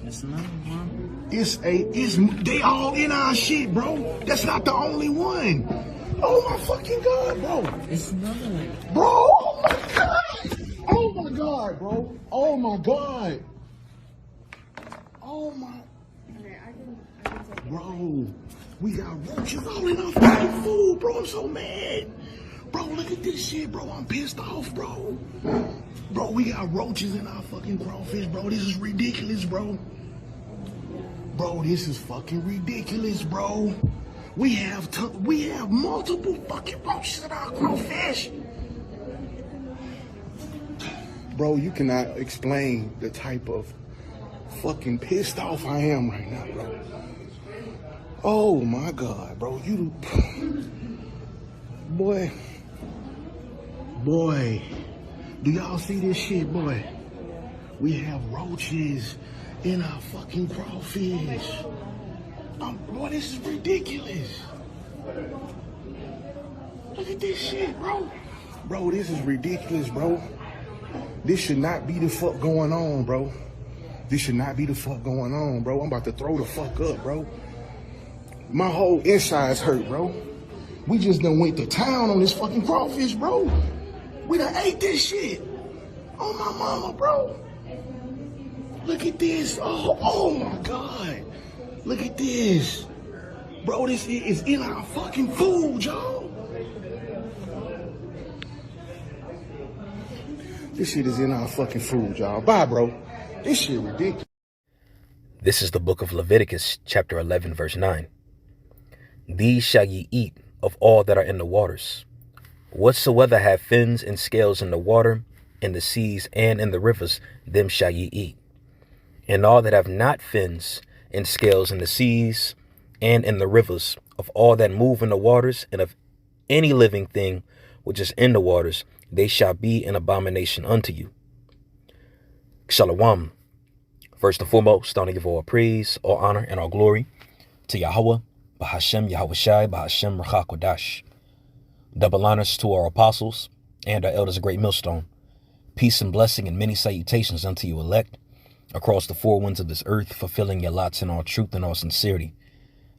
It's another one. They all in our shit, bro. That's not the only one. Oh my fucking God, bro. It's another one. Bro, oh my God. Oh my God, bro. Oh my God. Oh my. Okay, I can take it. Bro, we got roaches all in our fucking food, bro. I'm so mad. Bro, look at this shit, bro. I'm pissed off, bro. Bro, we got roaches in our fucking crawfish, bro. This is ridiculous, bro. Bro, this is fucking ridiculous, bro. We have multiple fucking roaches in our crawfish. Bro, you cannot explain the type of fucking pissed off I am right now, bro. Oh my God, bro. Boy. Do y'all see this shit, boy? We have roaches in our fucking crawfish. Boy, this is ridiculous. Look at this shit, bro. Bro, this is ridiculous, bro. This should not be the fuck going on, bro. This should not be the fuck going on, bro. I'm about to throw the fuck up, bro. My whole insides hurt, bro. We just done went to town on this fucking crawfish, bro. We done ate this shit. Oh my mama, bro. Look at this. Oh my God. Look at this. Bro, this is in our fucking food, y'all. This shit is in our fucking food, y'all. Bye, bro. This shit ridiculous. This is the book of Leviticus, chapter 11, verse 9. These shall ye eat of all that are in the waters. Whatsoever have fins and scales in the water, in the seas, and in the rivers, them shall ye eat. And all that have not fins and scales in the seas, and in the rivers, of all that move in the waters, and of any living thing which is in the waters, they shall be an abomination unto you. Shalom. First and foremost, I want to give all praise, all honor, and all glory to Yahweh, Bahashem Yahweh Shai, Bahashem Rachakodash. Double honors to our apostles and our elders of Great Millstone. Peace and blessing and many salutations unto you elect across the four winds of this earth, fulfilling your lots in all truth and all sincerity.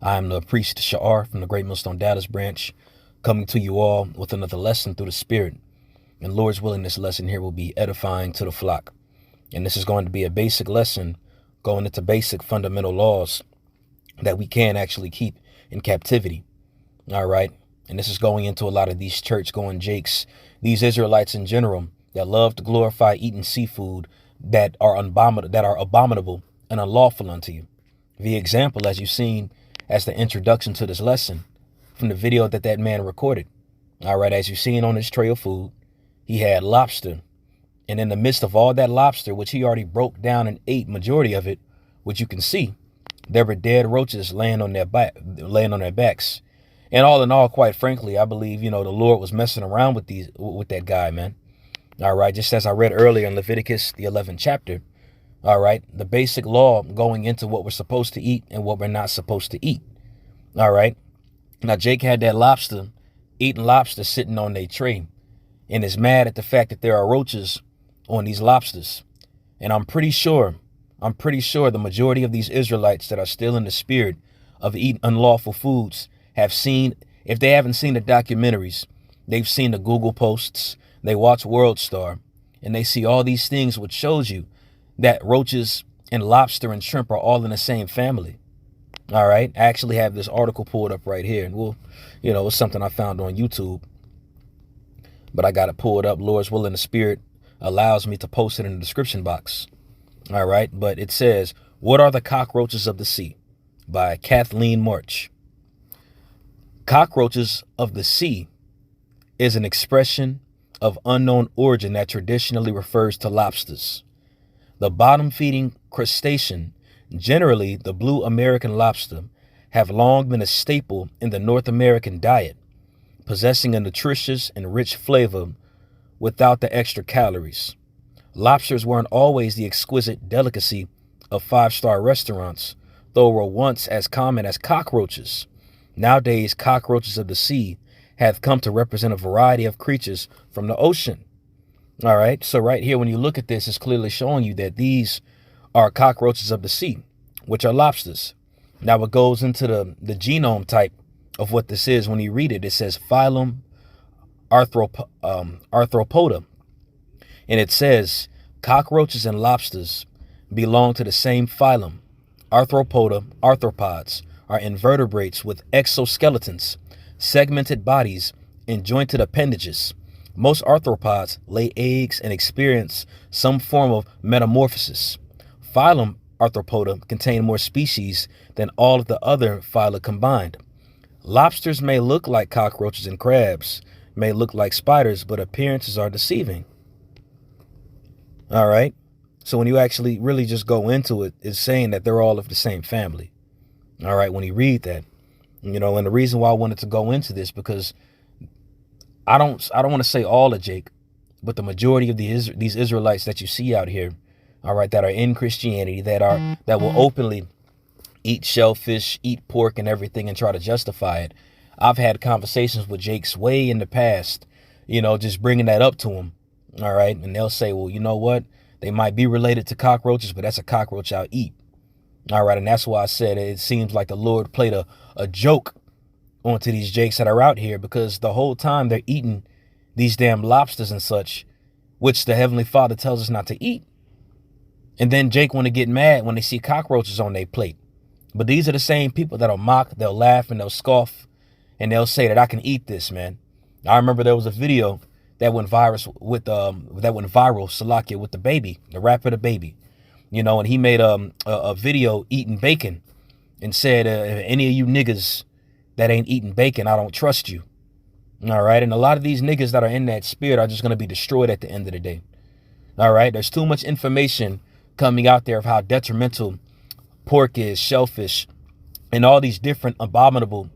I am the priest Sha'ar from the Great Millstone Dallas branch, coming to you all with another lesson through the Spirit. And Lord's willing, this lesson here will be edifying to the flock. And this is going to be a basic lesson going into basic fundamental laws that we can actually keep in captivity. All right. And this is going into a lot of these church-going jakes, these Israelites in general that love to glorify eating seafood that are abominable and unlawful unto you. The example, as you've seen as the introduction to this lesson from the video that man recorded. All right, as you've seen on his tray of food, he had lobster. And in the midst of all that lobster, which he already broke down and ate majority of it, which you can see, there were dead roaches laying on their backs. And all in all, quite frankly, I believe, the Lord was messing around with that guy, man. All right. Just as I read earlier in Leviticus, the 11th chapter. All right. The basic law going into what we're supposed to eat and what we're not supposed to eat. All right. Now, Jake had that lobster, eating lobster sitting on their tray, and is mad at the fact that there are roaches on these lobsters. And I'm pretty sure the majority of these Israelites that are still in the spirit of eating unlawful foods have seen, if they haven't seen the documentaries, they've seen the Google posts, they watch World Star, and they see all these things which shows you that roaches and lobster and shrimp are all in the same family. All right. I actually have this article pulled up right here, and it's something I found on YouTube, but I got it pulled up. Lord's willing, the Spirit allows me to post it in the description box. All right. But it says, "What are the cockroaches of the sea?" by Kathleen March. Cockroaches of the sea is an expression of unknown origin that traditionally refers to lobsters. The bottom-feeding crustacean, generally the blue American lobster, have long been a staple in the North American diet, possessing a nutritious and rich flavor without the extra calories. Lobsters weren't always the exquisite delicacy of five-star restaurants, though were once as common as cockroaches. Nowadays, cockroaches of the sea have come to represent a variety of creatures from the ocean. All right. So right here, when you look at this, it's clearly showing you that these are cockroaches of the sea, which are lobsters. Now it goes into the genome type of what this is. When you read it, it says phylum Arthropoda. And it says cockroaches and lobsters belong to the same phylum. Arthropoda, arthropods, are invertebrates with exoskeletons, segmented bodies, and jointed appendages. Most arthropods lay eggs and experience some form of metamorphosis. Phylum Arthropoda contain more species than all of the other phyla combined. Lobsters may look like cockroaches and crabs may look like spiders, but appearances are deceiving. All right. So when you actually really just go into it, it's saying that they're all of the same family. All right. When you read that, and the reason why I wanted to go into this, because I don't want to say all of Jake, but the majority of these Israelites that you see out here, all right, that are in Christianity, that will openly eat shellfish, eat pork and everything and try to justify it. I've had conversations with Jake's way in the past, just bringing that up to him. All right. And they'll say, well, you know what? They might be related to cockroaches, but that's a cockroach I'll eat. All right. And that's why I said it seems like the Lord played a joke onto these Jakes that are out here, because the whole time they're eating these damn lobsters and such, which the Heavenly Father tells us not to eat. And then Jake want to get mad when they see cockroaches on their plate. But these are the same people that'll mock, they'll laugh, and they'll scoff, and they'll say that I can eat this, man. I remember there was a video that went viral with Salakia, with the baby, the rapper, the baby, and he made a video eating bacon and said, any of you niggas that ain't eating bacon, I don't trust you. All right. And a lot of these niggas that are in that spirit are just going to be destroyed at the end of the day. All right. There's too much information coming out there of how detrimental pork is, shellfish, and all these different abominable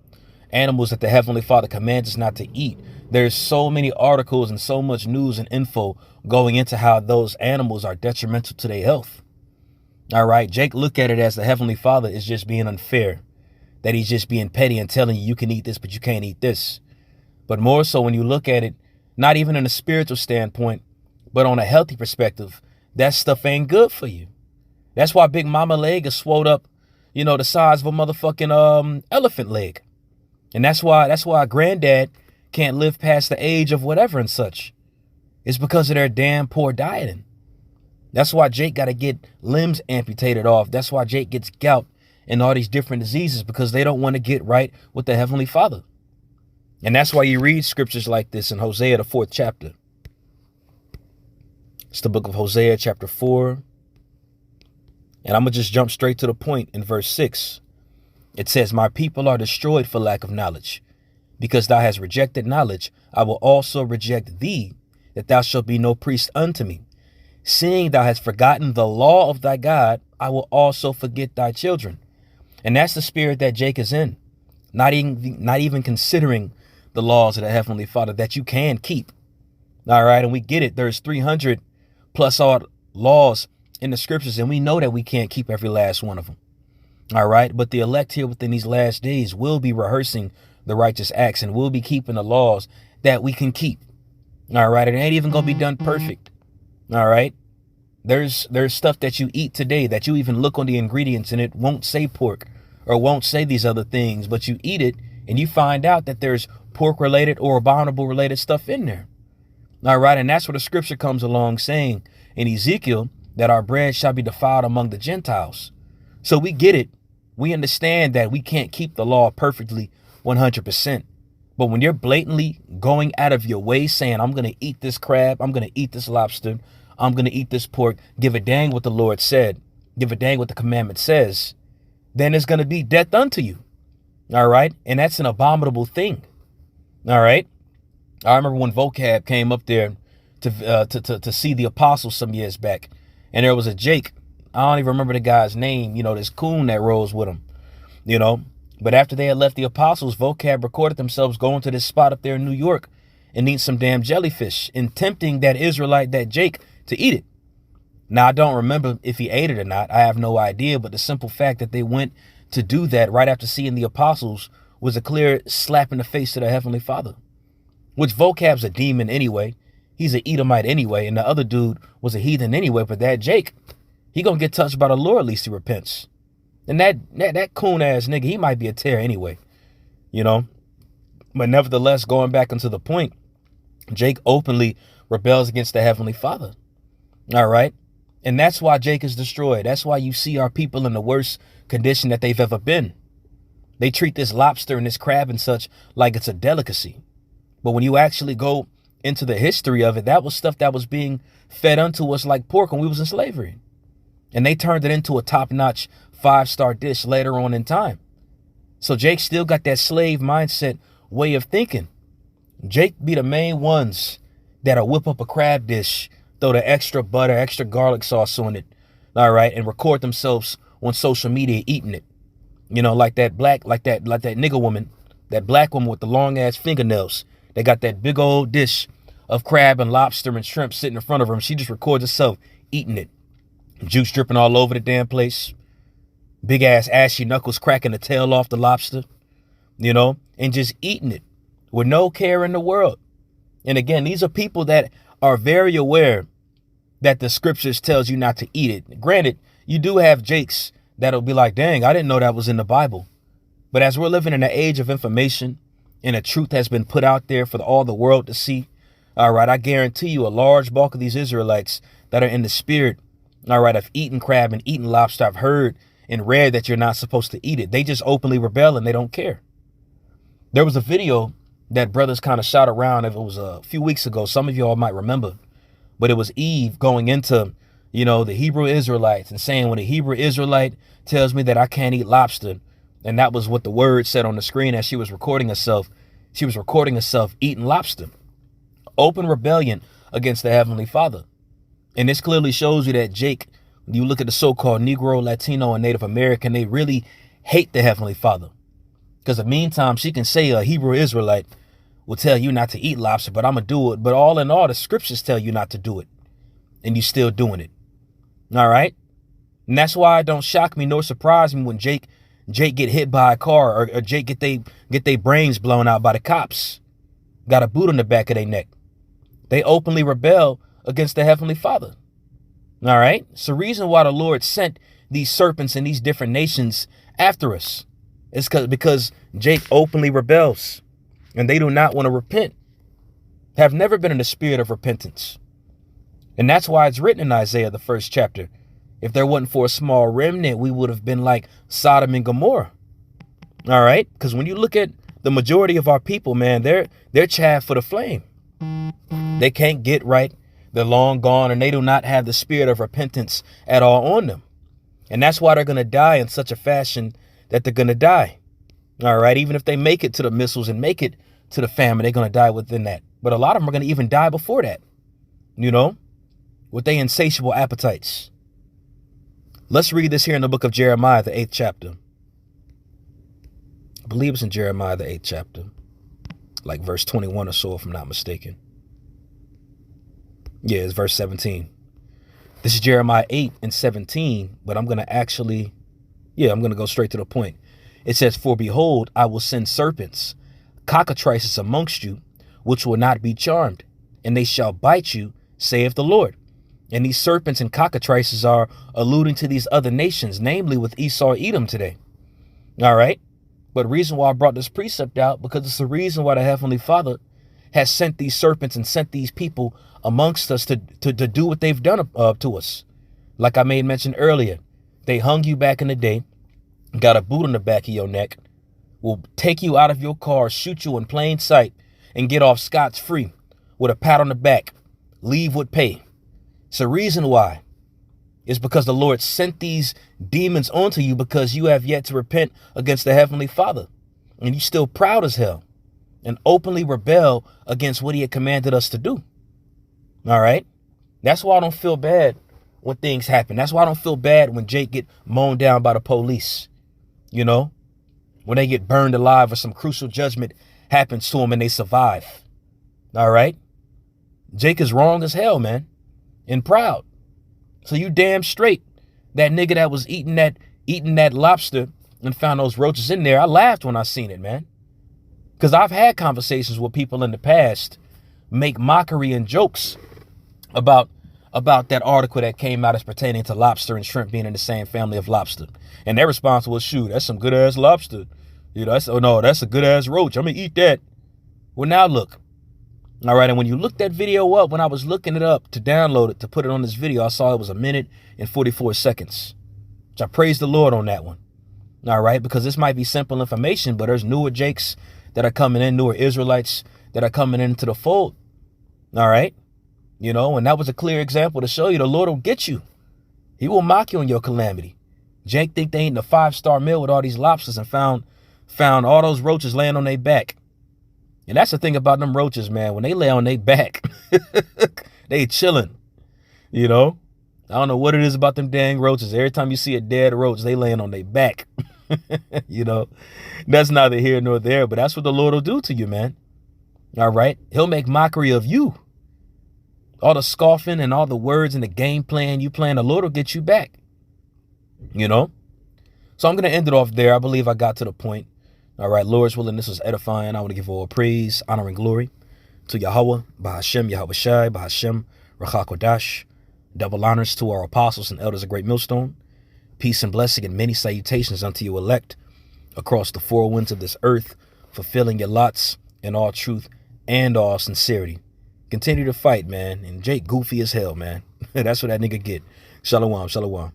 animals that the Heavenly Father commands us not to eat. There's so many articles and so much news and info going into how those animals are detrimental to their health. All right. Jake look at it as the Heavenly Father is just being unfair, that he's just being petty and telling you can eat this, but you can't eat this. But more so when you look at it, not even in a spiritual standpoint, but on a healthy perspective, that stuff ain't good for you. That's why Big Mama leg is swelled up, the size of a motherfucking elephant leg. And that's why granddad can't live past the age of whatever and such. It's because of their damn poor dieting. That's why Jake got to get limbs amputated off. That's why Jake gets gout and all these different diseases, because they don't want to get right with the Heavenly Father. And that's why you read scriptures like this in Hosea, the 4th chapter. It's the book of Hosea, chapter 4. And I'm going to just jump straight to the point in verse 6. It says, my people are destroyed for lack of knowledge. Because thou hast rejected knowledge, I will also reject thee, that thou shalt be no priest unto me. Seeing thou hast forgotten the law of thy God, I will also forget thy children. And that's the spirit that Jake is in. Not even considering the laws of the Heavenly Father that you can keep. All right. And we get it. There's 300 plus odd laws in the scriptures, and we know that we can't keep every last one of them. All right. But the elect here within these last days will be rehearsing the righteous acts and will be keeping the laws that we can keep. All right. It ain't even going to be done perfect. All right. There's stuff that you eat today that you even look on the ingredients and it won't say pork or won't say these other things, but you eat it and you find out that there's pork related or abominable related stuff in there. All right. And that's where the scripture comes along saying in Ezekiel that our bread shall be defiled among the Gentiles. So we get it. We understand that we can't keep the law perfectly 100%. But when you're blatantly going out of your way saying, I'm going to eat this crab, I'm going to eat this lobster, I'm going to eat this pork, give a dang what the Lord said, give a dang what the commandment says, then it's going to be death unto you. All right. And that's an abominable thing. All right. I remember when Vocab came up there to see the apostles some years back, and there was a Jake. I don't even remember the guy's name, this coon that rolls with him, But after they had left the apostles, Vocab recorded themselves going to this spot up there in New York and eat some damn jellyfish and tempting that Israelite, that Jake, to eat it. Now, I don't remember if he ate it or not. I have no idea. But the simple fact that they went to do that right after seeing the apostles was a clear slap in the face to the Heavenly Father, which Vocab's a demon anyway. He's an Edomite anyway. And the other dude was a heathen anyway. But that Jake, He gonna get touched by the Lord, at least he repents. And that coon ass nigga, he might be a tear anyway, you know. But nevertheless, going back into the point, Jake openly rebels against the Heavenly Father. All right. And that's why Jake is destroyed. That's why you see our people in the worst condition that they've ever been. They treat this lobster and this crab and such like it's a delicacy. But when you actually go into the history of it, that was stuff that was being fed unto us like pork when we was in slavery. And they turned it into a top-notch 5-star dish later on in time. So Jake still got that slave mindset way of thinking. Jake be the main ones that'll whip up a crab dish, throw the extra butter, extra garlic sauce on it, all right, and record themselves on social media eating it. You know, like that nigga woman, that black woman with the long ass fingernails. They got that big old dish of crab and lobster and shrimp sitting in front of her, and she just records herself eating it. Juice dripping all over the damn place. Big ass ashy knuckles cracking the tail off the lobster, you know, and just eating it with no care in the world. And again, these are people that are very aware that the scriptures tells you not to eat it. Granted, you do have Jakes that'll be like, dang, I didn't know that was in the Bible. But as we're living in an age of information and the truth has been put out there for all the world to see, all right, I guarantee you a large bulk of these Israelites that are in the spirit, all right, of eating crab and eating lobster, I've heard and read that you're not supposed to eat it. They just openly rebel and they don't care. There was a video that brothers kind of shot around. If it was a few weeks ago, some of y'all might remember, but it was Eve going into, you know, the Hebrew Israelites and saying, when a Hebrew Israelite tells me that I can't eat lobster, and that was what the word said on the screen as she was recording herself. She was recording herself eating lobster. Open rebellion against the Heavenly Father. And this clearly shows you that Jake, you look at the so-called Negro, Latino, and Native American, they really hate the Heavenly Father. Because in the meantime, she can say a Hebrew Israelite will tell you not to eat lobster, but I'm going to do it. But all in all, the scriptures tell you not to do it. And you still doing it. All right. And that's why it don't shock me nor surprise me when Jake get hit by a car or Jake get they brains blown out by the cops. Got a boot on the back of their neck. They openly rebel against the Heavenly Father. All right. It's the reason why the Lord sent these serpents in these different nations after us. It's because Jake openly rebels and they do not want to repent. Have never been in the spirit of repentance. And that's why it's written in Isaiah, the 1st chapter. If there wasn't for a small remnant, we would have been like Sodom and Gomorrah. All right. Because when you look at the majority of our people, man, they're chaff for the flame. They can't get right. They're long gone and they do not have the spirit of repentance at all on them. And that's why they're going to die in such a fashion that they're going to die. All right. Even if they make it to the missiles and make it to the famine, they're going to die within that. But a lot of them are going to even die before that, you know, with their insatiable appetites. Let's read this here in the book of Jeremiah, the 8th chapter. I believe it's in Jeremiah, the 8th chapter, like verse 21 or so, if I'm not mistaken. Yeah, it's verse 17. This is Jeremiah 8 and 17, but I'm going to go straight to the point. It says, for behold, I will send serpents, cockatrices amongst you, which will not be charmed, and they shall bite you, saith the Lord. And these serpents and cockatrices are alluding to these other nations, namely with Esau, Edom today. All right. But the reason why I brought this precept out, because it's the reason why the Heavenly Father has sent these serpents and sent these people amongst us to do what they've done to us. Like I made mention earlier, they hung you back in the day, got a boot on the back of your neck, will take you out of your car, shoot you in plain sight, and get off scot-free with a pat on the back, leave with pay. It's the reason why. It's because the Lord sent these demons onto you because you have yet to repent against the Heavenly Father. And you're still proud as hell and openly rebel against what he had commanded us to do. All right. That's why I don't feel bad when things happen. That's why I don't feel bad when Jake get mown down by the police. You know, when they get burned alive or some crucial judgment happens to them and they survive. All right. Jake is wrong as hell, man, and proud. So you damn straight that nigga that was eating that lobster and found those roaches in there. I laughed when I seen it, man, because I've had conversations with people in the past make mockery and jokes about about that article that came out as pertaining to lobster and shrimp being in the same family of lobster. And their response was, shoot, that's some good ass lobster. You know, that's a good ass roach. I'm gonna eat that. Well, now look. All right, and when you look that video up, when I was looking it up to download it, to put it on this video, I saw it was 1 minute and 44 seconds. Which I praise the Lord on that one. All right, because this might be simple information, but there's newer Jakes that are coming in, newer Israelites that are coming into the fold. All right. You know, and that was a clear example to show you the Lord will get you. He will mock you in your calamity. Jake think they eating a 5-star meal with all these lobsters and found all those roaches laying on their back. And that's the thing about them roaches, man. When they lay on their back, they chilling. You know, I don't know what it is about them dang roaches. Every time you see a dead roach, they laying on their back. You know, that's neither here nor there, but that's what the Lord will do to you, man. All right. He'll make mockery of you. All the scoffing and all the words and the game plan you playing, the Lord will get you back. You know? So I'm going to end it off there. I believe I got to the point. All right. Lord's willing, this was edifying. I want to give all praise, honor, and glory to Yahweh, Bahashem, Yahweh Shai, Bahashem, Rachakodash. Double honors to our apostles and elders of Great Millstone. Peace and blessing and many salutations unto you elect across the 4 winds of this earth, fulfilling your lots in all truth and all sincerity. Continue to fight, man. And Jake goofy as hell, man. That's what that nigga get. Shalom, shalom.